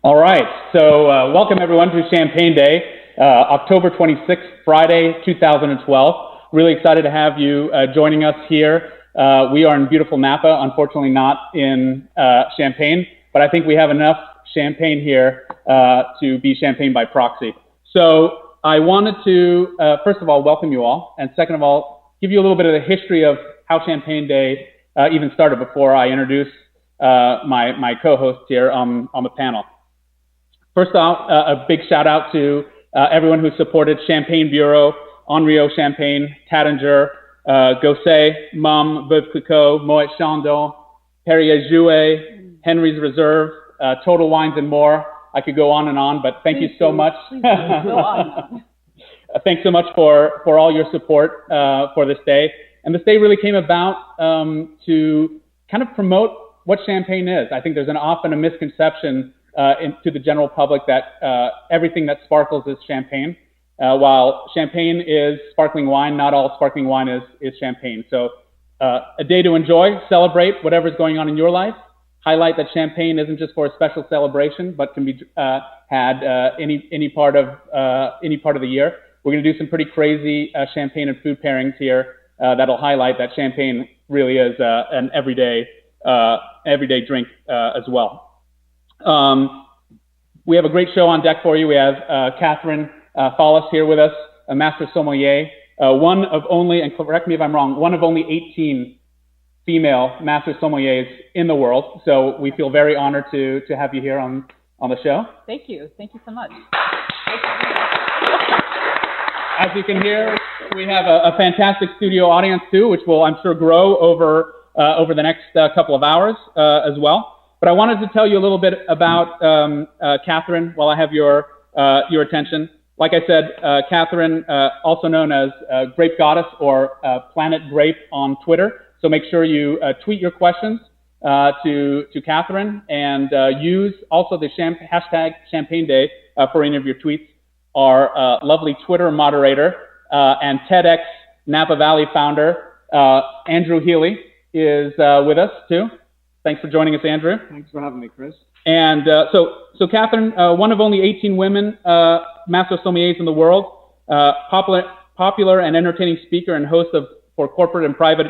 All right, so welcome everyone to Champagne Day, October 26th, Friday, 2012. Really excited to have you joining us here. We are in beautiful Napa, unfortunately not in Champagne, but I think we have enough champagne here to be champagne by proxy. So I wanted to, first of all, welcome you all, and second of all, give you a little bit of the history of how Champagne Day even started before I introduce my co-hosts here on the panel. First off, a big shout out to everyone who supported Champagne Bureau, Henriot Champagne, Taittinger, Gosset, Mum, Veuve Clicquot, Moet Chandon, Perrier Jouet, Henry's Reserve, Total Wines and more. I could go on and on, but thank you so much. Go on. Thanks so much for all your support for this day. And this day really came about to kind of promote what champagne is. I think there's often a misconception to the general public that everything that sparkles is champagne. While champagne is sparkling wine, not all sparkling wine is champagne. So a day to enjoy, celebrate whatever's going on in your life. Highlight that champagne isn't just for a special celebration, but can be had any part of the year. We're going to do some pretty crazy champagne and food pairings here that'll highlight that champagne really is an everyday drink as well. We have a great show on deck for you. We have Catherine Fallis here with us, a master sommelier, one of only, and correct me if I'm wrong, one of only 18 female master sommeliers in the world. So we feel very honored to have you here on the show. Thank you. Thank you so much. As you can hear, we have a fantastic studio audience too, which will, I'm sure, grow over the next couple of hours as well. But I wanted to tell you a little bit about Catherine while I have your attention. Like I said, Catherine, also known as Grape Goddess or Planet Grape on Twitter. So make sure you tweet your questions to Catherine and use also the hashtag Champagne Day for any of your tweets. Our lovely Twitter moderator and TEDx Napa Valley founder, Andrew Healy, is with us too. Thanks for joining us, Andrew. Thanks for having me, Chris. And so Catherine, one of only 18 women master sommeliers in the world, popular and entertaining speaker and host for corporate and private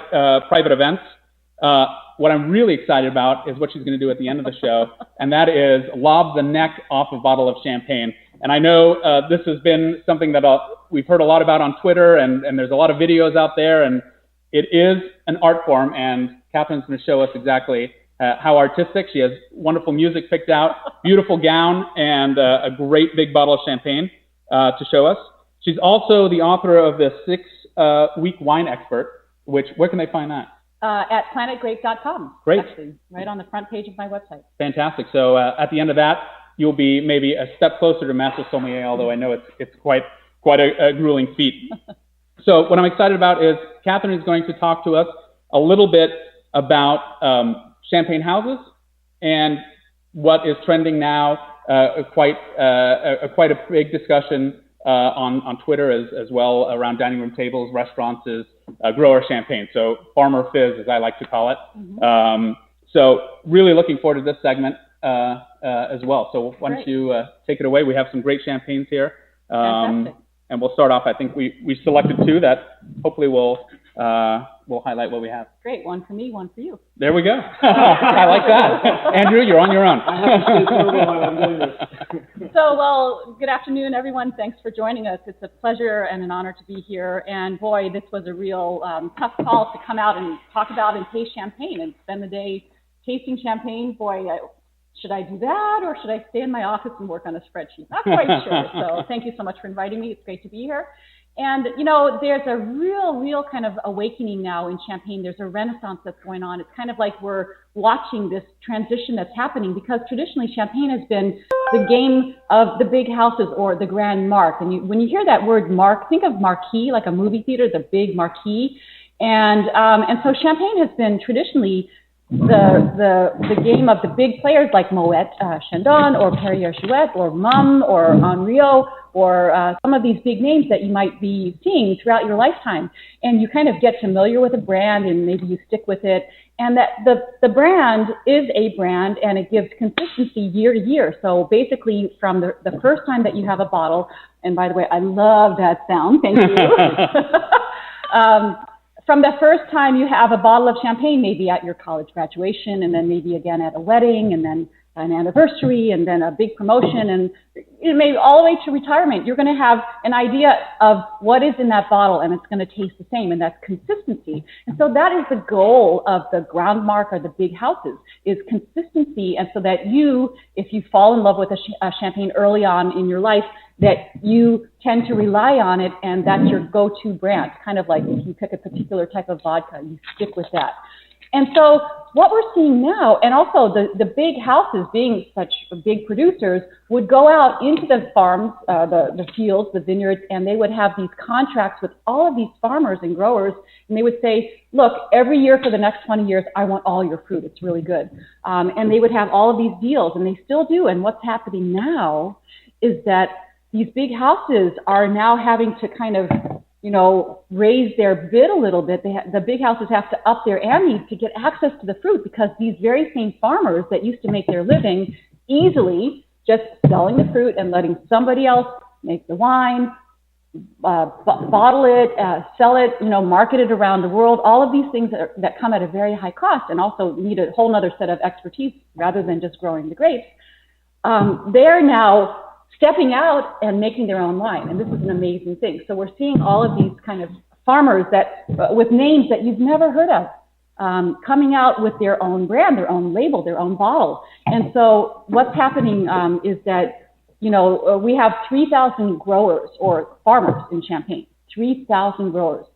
events. What I'm really excited about is what she's going to do at the end of the show, and that is lob the neck off a bottle of champagne. And I know this has been something that we've heard a lot about on Twitter, and there's a lot of videos out there, and it is an art form, and Catherine's going to show us exactly how artistic. She has wonderful music picked out, beautiful gown, and a great big bottle of champagne to show us. She's also the author of the 6-week wine expert, where can they find that? At planetgrape.com. Great. Actually, right on the front page of my website. Fantastic. So at the end of that, you'll be maybe a step closer to master sommelier, although I know it's quite a grueling feat. So what I'm excited about is Catherine is going to talk to us a little bit about champagne houses and what is trending now, quite a big discussion on Twitter as well around dining room tables, restaurants, is grower champagne. So farmer fizz, as I like to call it. Mm-hmm. So really looking forward to this segment as well. So why don't you take it away? We have some great champagnes here. And we'll start off, I think we selected two that hopefully will highlight what we have. Great, one for me, one for you. There we go. I like that. Andrew, you're on your own. I have to stay sober while I'm doing this. So, well, good afternoon, everyone. Thanks for joining us. It's a pleasure and an honor to be here. And boy, this was a real tough call to come out and talk about and taste champagne and spend the day tasting champagne. Boy, should I do that, or should I stay in my office and work on a spreadsheet? Not quite sure. So thank you so much for inviting me. It's great to be here. And, you know, there's a real kind of awakening now in champagne. There's a renaissance that's going on. It's kind of like we're watching this transition that's happening, because traditionally champagne has been the game of the big houses or the grand marque. And when you hear that word marque, think of marquee, like a movie theater, the big marquee. And so champagne has been traditionally the game of the big players like Moet Chandon or Perrier Jouet or Mum or Henriot or some of these big names that you might be seeing throughout your lifetime. And you kind of get familiar with a brand and maybe you stick with it. And that the brand is a brand and it gives consistency year to year. So basically from the first time that you have a bottle, and by the way, I love that sound, thank you. From the first time you have a bottle of champagne, maybe at your college graduation, and then maybe again at a wedding, and then an anniversary, and then a big promotion, and maybe all the way to retirement, you're going to have an idea of what is in that bottle, and it's going to taste the same, and that's consistency. And so that is the goal of the ground mark or the big houses, is consistency, and so that you, if you fall in love with a champagne early on in your life, that you tend to rely on it, and that's your go-to brand. Kind of like if you pick a particular type of vodka, you stick with that. And so what we're seeing now, and also the big houses being such big producers, would go out into the farms, the fields, the vineyards, and they would have these contracts with all of these farmers and growers, and they would say, look, every year for the next 20 years, I want all your fruit. It's really good. And they would have all of these deals, and they still do. And what's happening now is that these big houses are now having to kind of, raise their bid a little bit. The big houses have to up their ante to get access to the fruit, because these very same farmers that used to make their living easily just selling the fruit and letting somebody else make the wine, bottle it, sell it, market it around the world, all of these things that come at a very high cost and also need a whole other set of expertise rather than just growing the grapes. They're now stepping out and making their own wine. And this is an amazing thing. So we're seeing all of these kind of farmers that, with names that you've never heard of, coming out with their own brand, their own label, their own bottle. And so what's happening is that, we have 3,000 growers or farmers in Champagne, 3,000 growers.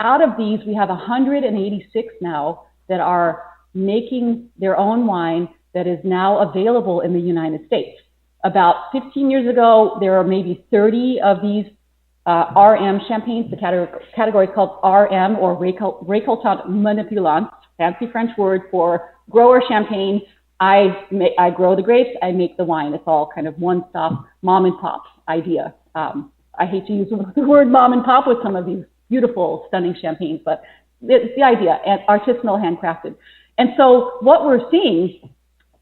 Out of these, we have 186 now that are making their own wine that is now available in the United States. About 15 years ago, there were maybe 30 of these RM champagnes. The category is called RM, or Récoltant Manipulant, fancy French word for grower champagne. I grow the grapes, I make the wine. It's all kind of one-stop mom and pop idea. I hate to use the word mom and pop with some of these beautiful, stunning champagnes, but it's the idea, and artisanal, handcrafted. And so what we're seeing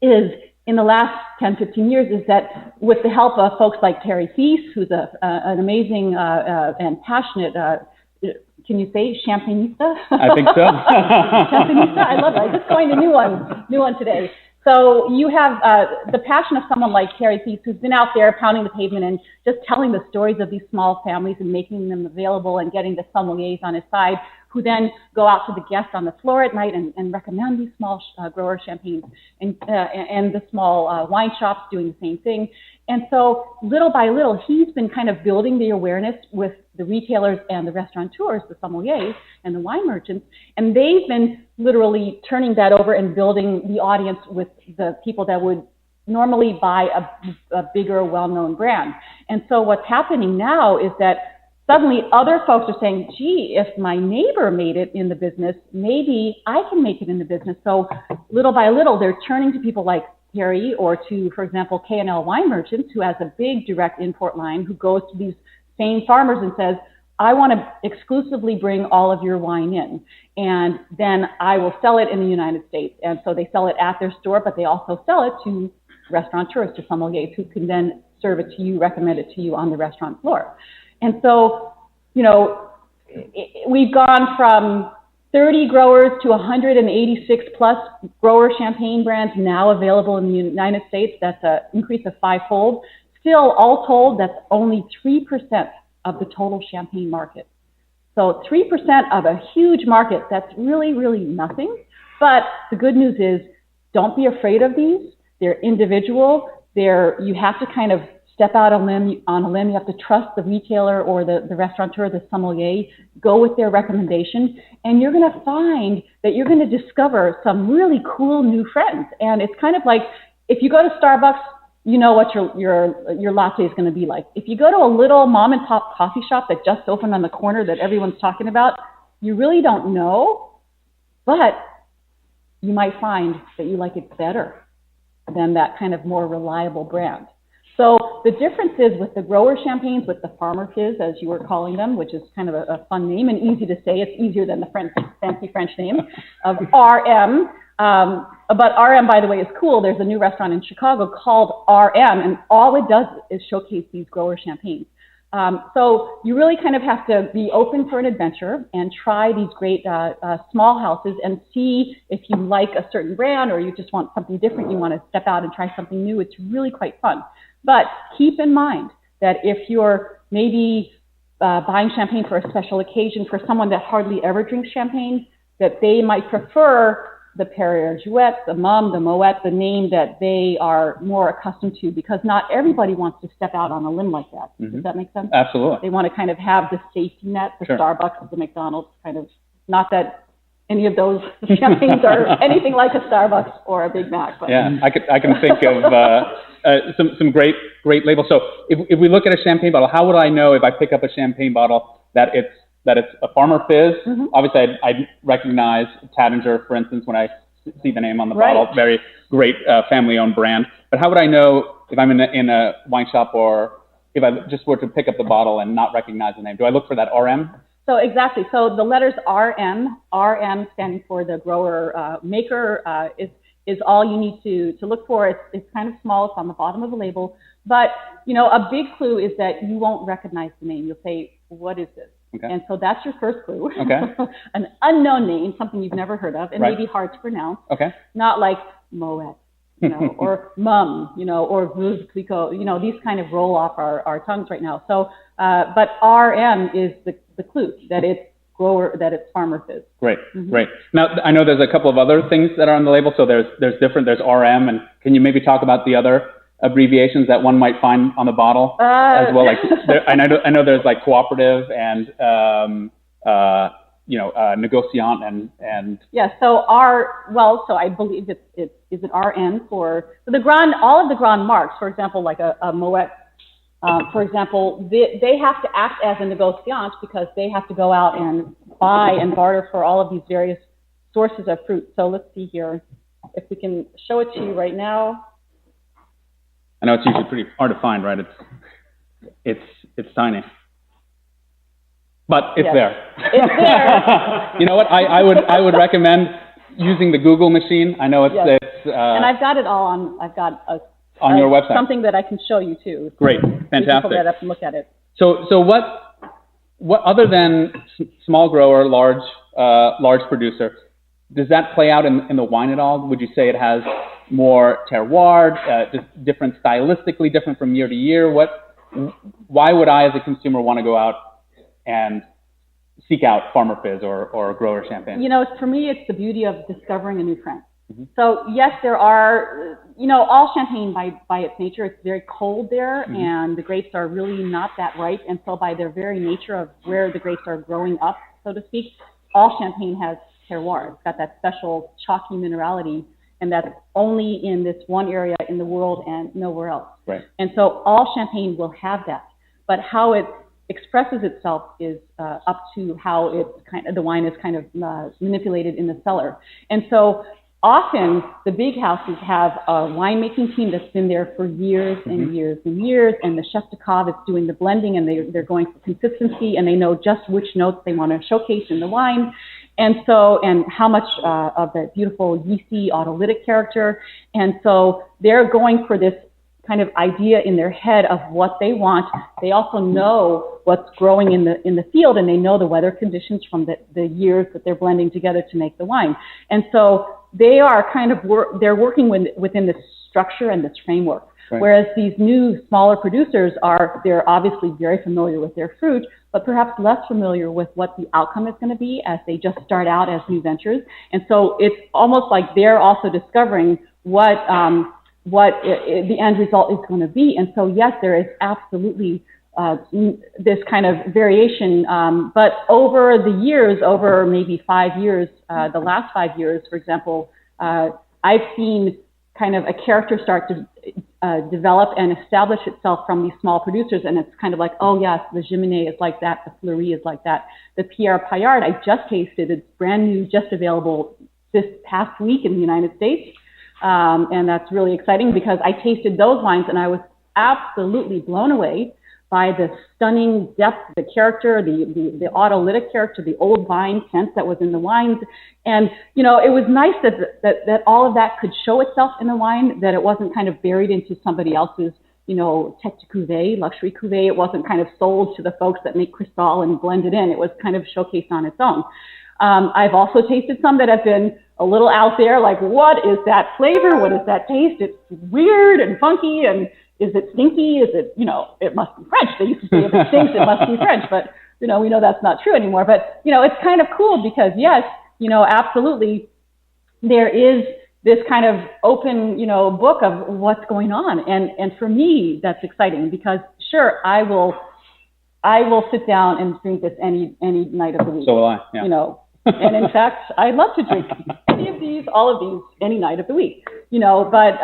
is, in the last 10, 15 years, is that with the help of folks like Terry Feast, who's an amazing and passionate, can you say champagnista? I think so. Champagnista, I love it. I just coined a new one today. So you have the passion of someone like Terry Feast, who's been out there pounding the pavement and just telling the stories of these small families and making them available and getting the sommeliers on his side, who then go out to the guests on the floor at night and recommend these small grower champagnes, and the small wine shops doing the same thing. And so little by little, he's been kind of building the awareness with the retailers and the restaurateurs, the sommeliers and the wine merchants, and they've been literally turning that over and building the audience with the people that would normally buy a bigger, well-known brand. And so what's happening now is that suddenly other folks are saying, gee, if my neighbor made it in the business, maybe I can make it in the business. So little by little, they're turning to people like Terry, or to, for example, K&L Wine Merchants, who has a big direct import line, who goes to these same farmers and says, I want to exclusively bring all of your wine in, and then I will sell it in the United States. And so they sell it at their store, but they also sell it to restaurateurs, to sommeliers, who can then serve it to you, recommend it to you on the restaurant floor. And so, we've gone from 30 growers to 186 plus grower champagne brands now available in the United States. That's an increase of 5-fold. Still, all told, that's only 3% of the total champagne market. So 3% of a huge market, that's really, really nothing. But the good news is, don't be afraid of these. They're individual. You have to kind of step out on a limb. You have to trust the retailer or the restaurateur, the sommelier, go with their recommendation, and you're going to find that you're going to discover some really cool new friends. And it's kind of like, if you go to Starbucks, you know what your latte is going to be like. If you go to a little mom and pop coffee shop that just opened on the corner that everyone's talking about, you really don't know, but you might find that you like it better than that kind of more reliable brand. So the difference is with the grower champagnes, with the farmer fizz, as you were calling them, which is kind of a fun name and easy to say. It's easier than the fancy French name of RM. But RM, by the way, is cool. There's a new restaurant in Chicago called RM, and all it does is showcase these grower champagnes. So you really kind of have to be open for an adventure and try these great small houses and see if you like a certain brand or you just want something different, you want to step out and try something new. It's really quite fun. But keep in mind that if you're maybe buying champagne for a special occasion for someone that hardly ever drinks champagne, that they might prefer the Perrier-Jouet, the Mumm, the Moet, the name that they are more accustomed to, because not everybody wants to step out on a limb like that. Does that make sense? Absolutely. They want to kind of have the safety net, the Starbucks, the McDonald's kind of, not that any of those champagnes are anything like a Starbucks or a Big Mac. But. Yeah, I can think of some great labels. So if we look at a champagne bottle, how would I know if I pick up a champagne bottle that it's a farmer fizz? Obviously, I'd recognize Taittinger, for instance, when I see the name on the bottle. Very great family-owned brand. But how would I know if I'm in a wine shop, or if I just were to pick up the bottle and not recognize the name? Do I look for that RM? So exactly. So the letters RM standing for the grower maker, is all you need to look for. It's kind of small. It's on the bottom of the label. But, you know, a big clue is that you won't recognize the name. You'll say, what is this? Okay. And so that's your first clue. Okay. An unknown name, something you've never heard of, and maybe hard to pronounce. Okay. Not like Moet, you know, or Mumm, you know, or Veuve Clicquot, you know, these kind of roll off our tongues right now. So, but RM is the clue that it's grower, that it's farmer fizz. Great, great. Now, I know there's a couple of other things that are on the label. So there's RM, and can you maybe talk about the other abbreviations that one might find on the bottle as well? Like, I know there's like cooperative and négociant and. Yeah. So so I believe is it RN for the Grand, all of the Grand marks, for example, like a Moet, for example, they have to act as a négociant because they have to go out and buy and barter for all of these various sources of fruit. So let's see here if we can show it to you right now. I know it's usually pretty hard to find, right? It's tiny, but it's there. It's there. You know what? I would recommend using the Google machine. I know it's and I've got it all on. I've got on your website something that I can show you too. Great, fantastic. You can pull that up and look at it. So what other than small grower, large producer, does that play out in the wine at all? Would you say it has more terroir, just different stylistically, different from year to year? Why would I, as a consumer, want to go out and seek out farmer fizz or grower champagne? You know, for me, it's the beauty of discovering a new trend. So yes, there are, you know, all champagne by its nature, it's very cold there, and the grapes are really not that ripe, and so by their very nature of where the grapes are growing up, so to speak, all champagne has terroir. It's got that special chalky minerality, and that's only in this one area in the world and nowhere else. Right. And so all champagne will have that, but how it expresses itself is up to how the wine is kind of manipulated in the cellar. And so often the big houses have a winemaking team that's been there for years and years and years, and the chef de cave is doing the blending, and they're going for consistency, and they know just which notes they want to showcase in the wine. And how much of that beautiful yeasty autolytic character. And so they're going for this kind of idea in their head of what they want. They also know what's growing in the field, and they know the weather conditions from the years that they're blending together to make the wine. And so they are kind of they're working within this structure and this framework. Right. Whereas these new smaller producers they're obviously very familiar with their fruit, but perhaps less familiar with what the outcome is going to be as they just start out as new ventures. And so it's almost like they're also discovering what the end result is going to be. And so yes, there is absolutely this kind of variation, but over the years, over maybe 5 years, the last 5 years, for example, I've seen kind of a character start to develop and establish itself from these small producers, and it's kind of like, oh yes, the Giminet is like that, the Fleury is like that. The Pierre Paillard I just tasted, it's brand new, just available this past week in the United States, and that's really exciting because I tasted those wines and I was absolutely blown away by the stunning depth of the character, the autolytic character, the old vine scent that was in the wines. And, you know, it was nice that all of that could show itself in the wine, that it wasn't kind of buried into somebody else's, you know, tête de cuvée, luxury cuvée. It wasn't kind of sold to the folks that make Cristal and blend it in. It was kind of showcased on its own. I've also tasted some that have been a little out there, like, what is that flavor? What is that taste? It's weird and funky, and is it stinky? Is it, you know, it must be French. They used to say if it stinks, it must be French, but, you know, we know that's not true anymore. But, you know, it's kind of cool because, yes, you know, absolutely, there is this kind of open, you know, book of what's going on. And for me, that's exciting because, sure, I will sit down and drink this any night of the week. So will I, yeah. You know, and in fact, I love to drink any of these, all of these, any night of the week, you know, but,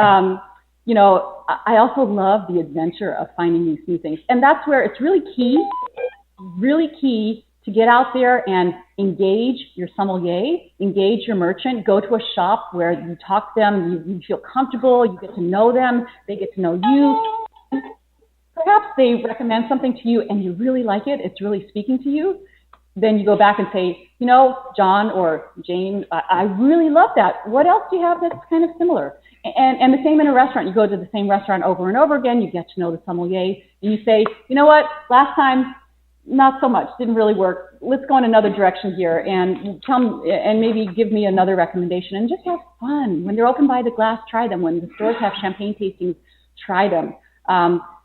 you know, I also love the adventure of finding these new things. And that's where it's really key to get out there and engage your sommelier, engage your merchant, go to a shop where you talk to them, you feel comfortable, you get to know them, they get to know you. Perhaps they recommend something to you and you really like it, it's really speaking to you. Then you go back and say, you know, John or Jane, I really love that. What else do you have that's kind of similar? And the same in a restaurant. You go to the same restaurant over and over again. You get to know the sommelier. And you say, you know what, last time, not so much. Didn't really work. Let's go in another direction here. And and maybe give me another recommendation. And just have fun. When they're open by the glass, try them. When the stores have champagne tastings, try them.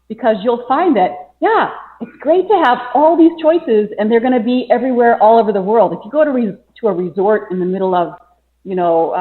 Because you'll find that, yeah, it's great to have all these choices, and they're going to be everywhere, all over the world. If you go to a resort in the middle of, you know,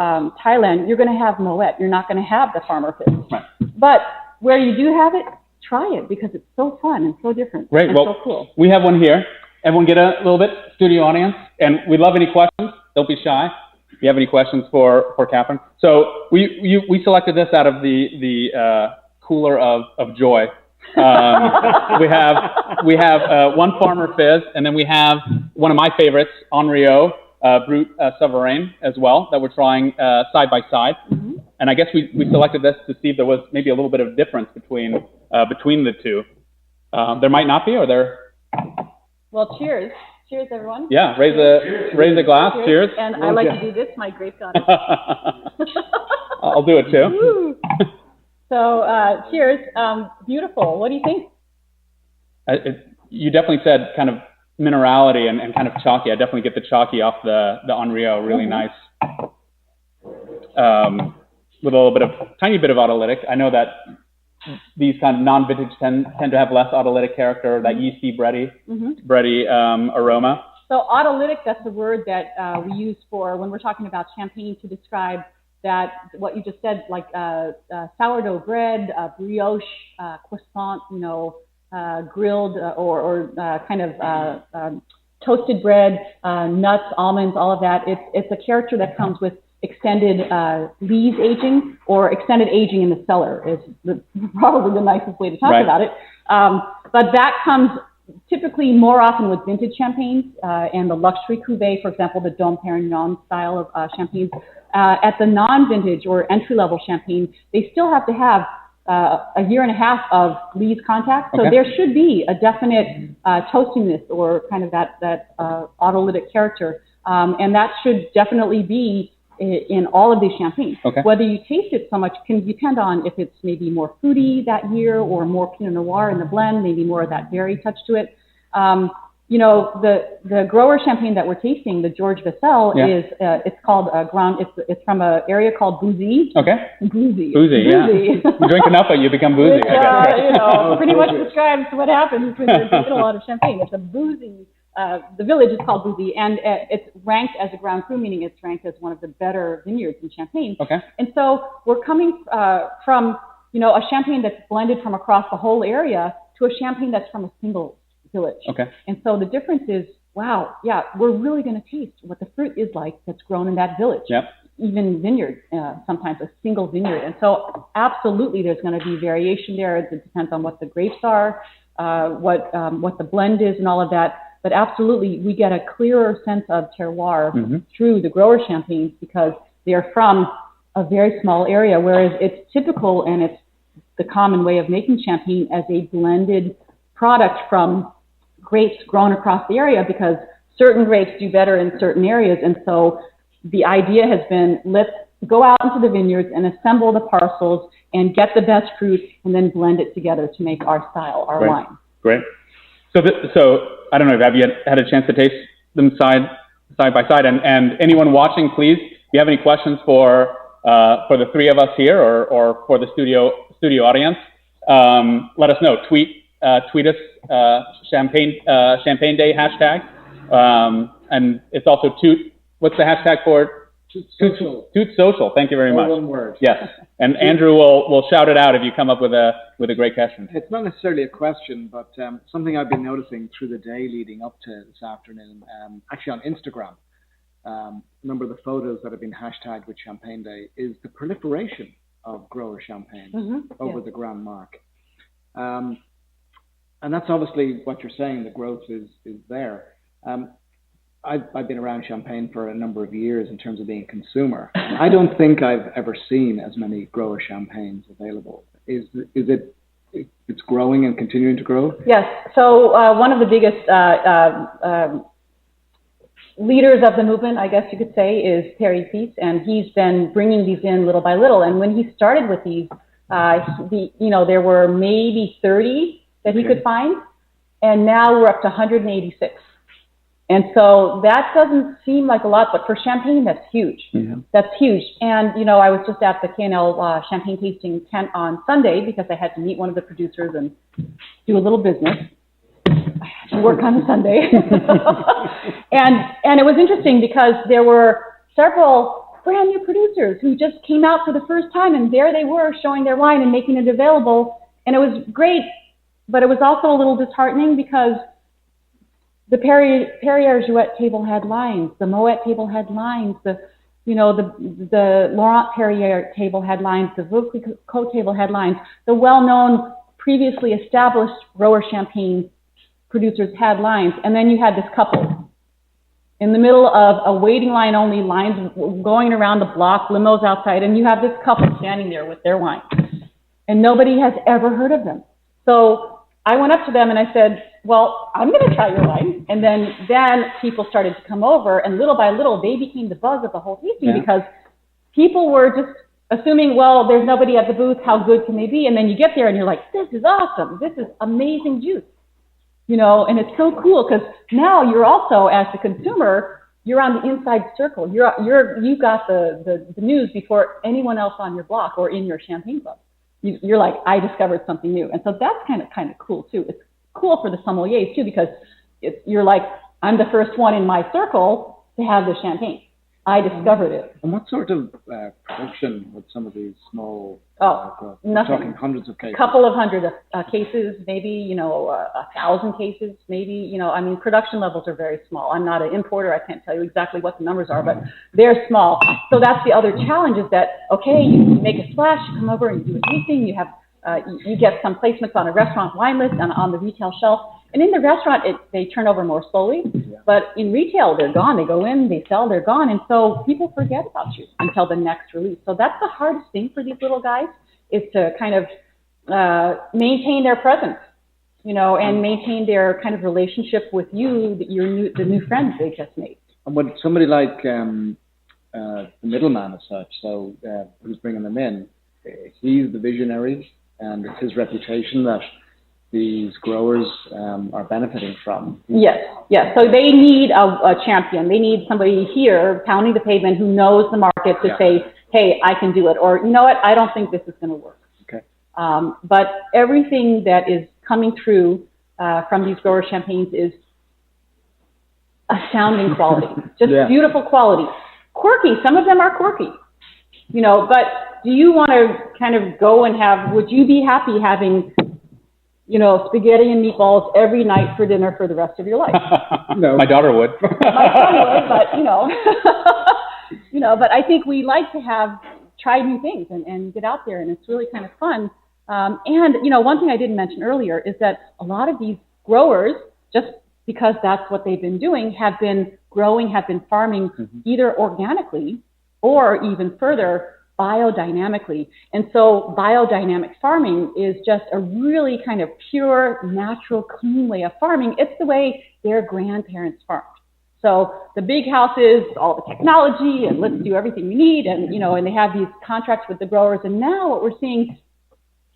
Thailand, you're going to have Moet. You're not going to have the Farmer Fizz. Right. But where you do have it, try it because it's so fun and so different. Great. And well, so cool. We have one here. Everyone get a little bit, studio audience, and we'd love any questions. Don't be shy. If you have any questions for Catherine. So we selected this out of the cooler of joy. We have one Farmer Fizz, and then we have one of my favorites, Henriot Brut Sabering as well, that we're trying side by side. Mm-hmm. And I guess we selected this to see if there was maybe a little bit of difference between the two. There might not be, or there. Well, cheers. Cheers, everyone. Yeah, raise a glass. Cheers. And I like to do this, my grape goddess. I'll do it too. So, cheers. Beautiful. What do you think? You definitely said kind of minerality and kind of chalky. I definitely get the chalky off the Henriot. Really nice. With a little bit of, tiny bit of autolytic. I know that these kind of non-vintage tend to have less autolytic character, that yeasty, bready aroma. So autolytic, that's the word that we use for when we're talking about champagne to describe that, what you just said, like sourdough bread, brioche, croissant, you know, grilled or kind of toasted bread, nuts, almonds, all of that. It's a character that comes with extended lees aging or extended aging in the cellar is probably the nicest way to talk about it. But that comes typically more often with vintage champagnes and the luxury cuvée, for example, the Dom Perignon style of champagnes. At the non-vintage or entry-level champagne, they still have to have a year and a half of lees contact. So there should be a definite toastiness or kind of that autolytic character. And that should definitely be in all of these champagnes. Whether you taste it so much can depend on if it's maybe more fruity that year or more Pinot Noir in the blend, maybe more of that berry touch to it. You know, the grower champagne that we're tasting, the George Vessel, is it's called Grand. It's from an area called Boozy. Boozy. Yeah. You drink enough, but you become boozy. You know, pretty much describes what happens when you're drinking a lot of champagne. It's a boozy. The village is called Boozy, and it's ranked as a Grand Cru, meaning it's ranked as one of the better vineyards in Champagne. And so we're coming from, you know, a champagne that's blended from across the whole area to a champagne that's from a single village. And so the difference is, wow, we're really going to taste what the fruit is like that's grown in that village. Even vineyard, sometimes a single vineyard. And so absolutely there's going to be variation there. It depends on what the grapes are, what the blend is and all of that. But absolutely, we get a clearer sense of terroir through the grower champagnes because they're from a very small area, whereas it's typical and it's the common way of making champagne as a blended product from grapes grown across the area, because certain grapes do better in certain areas. And so the idea has been, let's go out into the vineyards and assemble the parcels and get the best fruit and then blend it together to make our style, our wine. Great. So I don't know, have you had a chance to taste them side by side? And anyone watching, please, if you have any questions for the three of us here or for the studio audience, let us know. Tweet us ChampagneDay hashtag. And it's also what's the hashtag for it? ToutSuite. Thank you very much. One word. Yes. And Andrew will shout it out if you come up with a great question. It's not necessarily a question, but something I've been noticing through the day leading up to this afternoon, actually on Instagram, a number of the photos that have been hashtagged with ChampagneDay is the proliferation of grower champagnes over the Grand Mark. And that's obviously what you're saying, the growth is there. I've been around champagne for a number of years in terms of being a consumer. I don't think I've ever seen as many grower champagnes available. Is it's growing and continuing to grow? Yes. So one of the biggest leaders of the movement, I guess you could say, is Fallis, and he's been bringing these in little by little. And when he started with these, there were maybe 30 that he could find, and now we're up to 186. And so that doesn't seem like a lot, but for champagne, that's huge. Mm-hmm. That's huge. And, I was just at the K&L champagne tasting tent on Sunday because I had to meet one of the producers and do a little business. I had to work on a Sunday. and it was interesting because there were several brand new producers who just came out for the first time, and there they were showing their wine and making it available. And it was great, but it was also a little disheartening because the Perrier-Jouet table had lines, the Moet table had lines, the Laurent Perrier table had lines, the Veuve table had lines. The well-known, previously established grower champagne producers had lines, and then you had this couple in the middle of a waiting line only, lines going around the block, limos outside, and you have this couple standing there with their wine, and nobody has ever heard of them. So I went up to them and I said, well, I'm going to try your wine. And then people started to come over, and little by little, they became the buzz of the whole tasting because people were just assuming, well, there's nobody at the booth, how good can they be? And then you get there and you're like, this is awesome. This is amazing juice. And it's so cool because now you're also, as the consumer, you're on the inside circle. You got the news before anyone else on your block or in your champagne club. You're like, I discovered something new. And so that's kind of cool too. It's cool for the sommeliers too, because you're like, I'm the first one in my circle to have the champagne. I discovered it. And what sort of production with some of these small? Nothing. We're talking hundreds of cases. A couple of hundred cases, maybe 1,000 cases, maybe. Production levels are very small. I'm not an importer. I can't tell you exactly what the numbers are, but they're small. So that's the other challenge is that you make a splash, you come over and you do a tasting. You have you get some placements on a restaurant wine list and on the retail shelf. And in the restaurant, they turn over more slowly. Yeah. But in retail, they're gone. They go in, they sell, they're gone. And so people forget about you until the next release. So that's the hardest thing for these little guys is to kind of maintain their presence, and maintain their kind of relationship with you, the new friends they just made. And would somebody like the middleman as such, so who's bringing them in, he's the visionary, and it's his reputation that these growers are benefiting from. Yes. So they need a champion. They need somebody here pounding the pavement who knows the market to say, hey, I can do it. Or, you know what, I don't think this is going to work. Okay. But everything that is coming through from these grower champagnes is astounding quality. Just beautiful quality. Quirky. Some of them are quirky. But do you want to kind of go and would you be happy having spaghetti and meatballs every night for dinner for the rest of your life? No. My daughter would. My son would, but, but I think we like to try new things and get out there, and it's really kind of fun. And, one thing I didn't mention earlier is that a lot of these growers, just because that's what they've been doing, have been farming either organically or even further biodynamically. And so biodynamic farming is just a really kind of pure, natural, clean way of farming. It's the way their grandparents farmed. So the big houses, all the technology, and let's do everything we need, and, you know, and they have these contracts with the growers. And now what we're seeing,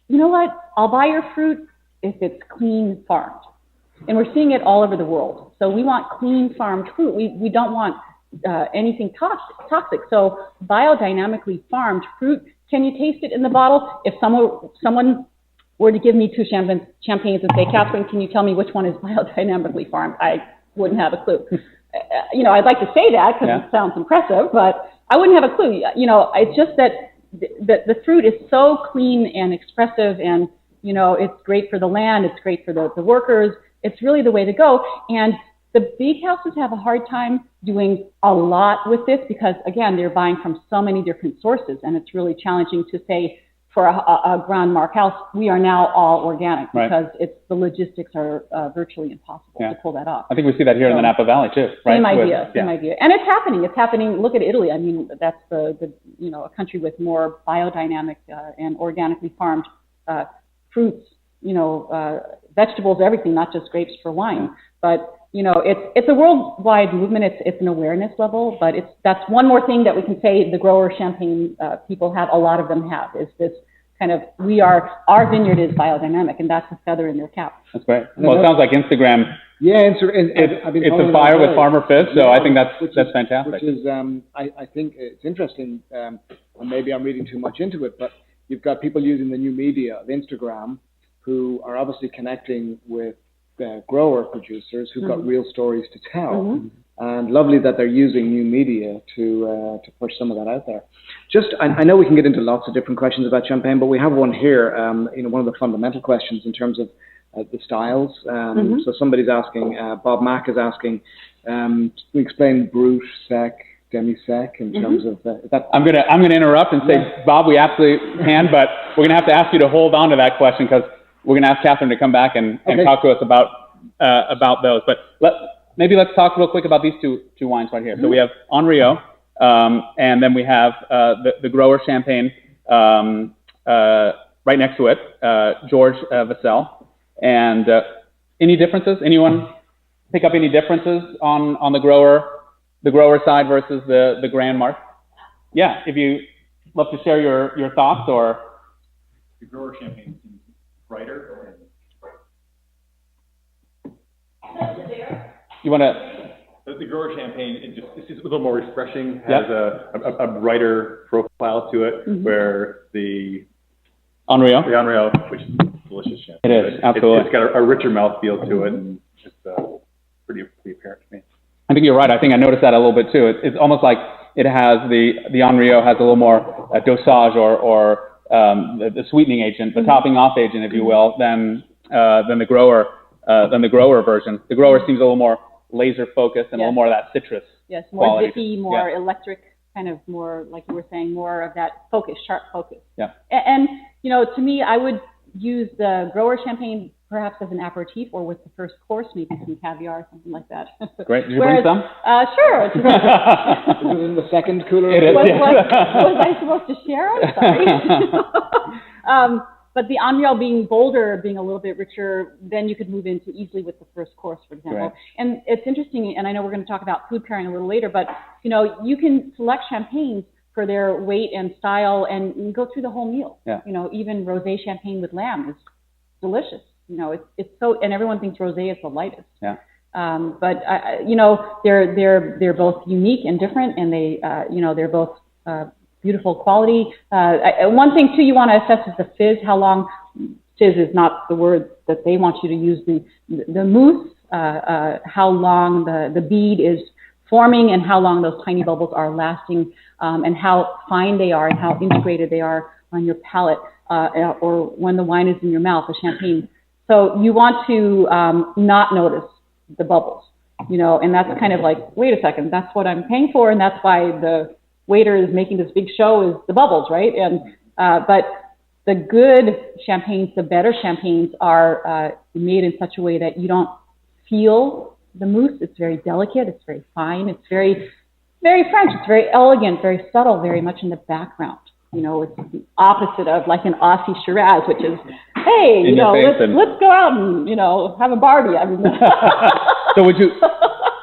you know what, I'll buy your fruit if it's clean farmed. And we're seeing it all over the world. So we want clean farmed fruit. We don't want anything toxic. So biodynamically farmed fruit, can you taste it in the bottle? If someone were to give me 2 champagnes and say, Catherine, can you tell me which one is biodynamically farmed? I wouldn't have a clue. You know, I'd like to say that because it sounds impressive, but I wouldn't have a clue. You know, it's just that the fruit is so clean and expressive, and, you know, it's great for the land, it's great for the workers. It's really the way to go. And the big houses have a hard time doing a lot with this because, again, they're buying from so many different sources, and it's really challenging to say for a Grand Marque house, we are now all organic because the logistics are virtually impossible to pull that off. I think we see that here in the Napa Valley too, right? Same idea. And it's happening. It's happening. Look at Italy. I mean, that's the you know, a country with more biodynamic and organically farmed fruits, you know, vegetables, everything, not just grapes for wine. But, you know, it's a worldwide movement. It's an awareness level, but that's one more thing that we can say the grower champagne people have, a lot of them have, is this kind of, our vineyard is biodynamic, and that's a feather in their cap. That's great. Well, it sounds like Instagram. Yeah, it's a fire with Farmer Fizz, so I think that's fantastic. Which is, I think it's interesting, and maybe I'm reading too much into it, but you've got people using the new media of Instagram who are obviously connecting with grower producers who've got real stories to tell. And lovely that they're using new media to push some of that out there. I know we can get into lots of different questions about champagne, but we have one here. You know, one of the fundamental questions in terms of the styles. So somebody's asking, Bob Mack is asking, can you explain Brut, Sec, Demi-Sec in terms of that? I'm gonna interrupt and say, Bob, we absolutely can, but we're gonna have to ask you to hold on to that question because we're gonna ask Catherine to come back and talk to us about those. But maybe let's talk real quick about these two wines right here. So we have Henriot, and then we have the grower champagne right next to it, George Vassell. And any differences? Anyone pick up any differences on the grower side versus the Grand Marque? Yeah, if you love to share your thoughts, or the grower champagne seems brighter. You want to? The grower champagne, it's just a little more refreshing. Has a brighter profile to it, where the Henriot, which is delicious champagne. It is, absolutely. It's got a richer mouthfeel to it, and it's pretty apparent to me. I think you're right. I think I noticed that a little bit too. It's almost like it has the Henriot has a little more dosage or the sweetening agent, the topping off agent, if you will, than the grower version. The grower seems a little more laser focused and a little more of that citrus. Yes, more quality. zippy, more electric, kind of more, like you were saying, more of that focus, sharp focus. Yeah. And you know, to me, I would use the grower champagne perhaps as an aperitif or with the first course, maybe some caviar or something like that. Great. Did you bring some? Sure. Is it in the second cooler? It is. Was I supposed to share? I'm sorry. But the Henriot being bolder, being a little bit richer, then you could move into easily with the first course, for example. Right. And it's interesting, and I know we're going to talk about food pairing a little later, but you know, you can select champagnes for their weight and style and go through the whole meal. Yeah. You know, even rosé champagne with lamb is delicious. You know, it's so, and everyone thinks rosé is the lightest. Yeah. But you know, they're both unique and different, and they you know, they're both beautiful quality. One thing too you want to assess is the fizz. How long? Fizz is not the word that they want you to use. The mousse. How long the bead is forming, and how long those tiny bubbles are lasting, and how fine they are, and how integrated they are on your palate, or when the wine is in your mouth, the champagne. So you want to not notice the bubbles, you know, and that's kind of like, wait a second, that's what I'm paying for, and that's why the waiter is making this big show, is the bubbles, right? And but the good champagnes, the better champagnes, are made in such a way that you don't feel the mousse. It's very delicate, it's very fine, it's very, very French, it's very elegant, very subtle, very much in the background. you know, it's the opposite of like an Aussie Shiraz, which is, hey, you know, let's go out and, you know, have a Barbie. I mean, so would you,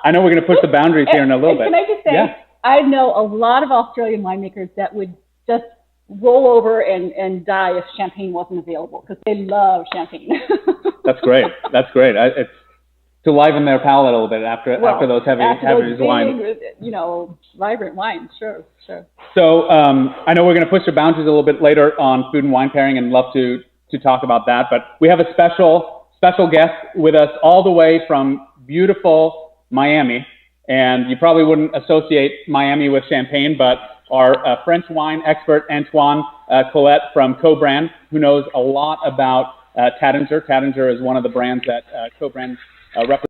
I know we're going to push the boundaries here in a little bit. Can I just say, I know a lot of Australian winemakers that would just roll over and die if champagne wasn't available, because they love champagne. That's great. That's great. It's to liven their palate a little bit after those heavy wines. You know, vibrant wines. Sure. So I know we're going to push the boundaries a little bit later on food and wine pairing, and love to talk about that. But we have a special guest with us all the way from beautiful Miami, and you probably wouldn't associate Miami with champagne, but our French wine expert, Antoine Colette from Co-Brand, who knows a lot about Taittinger. Taittinger is one of the brands that Co-Brand represents.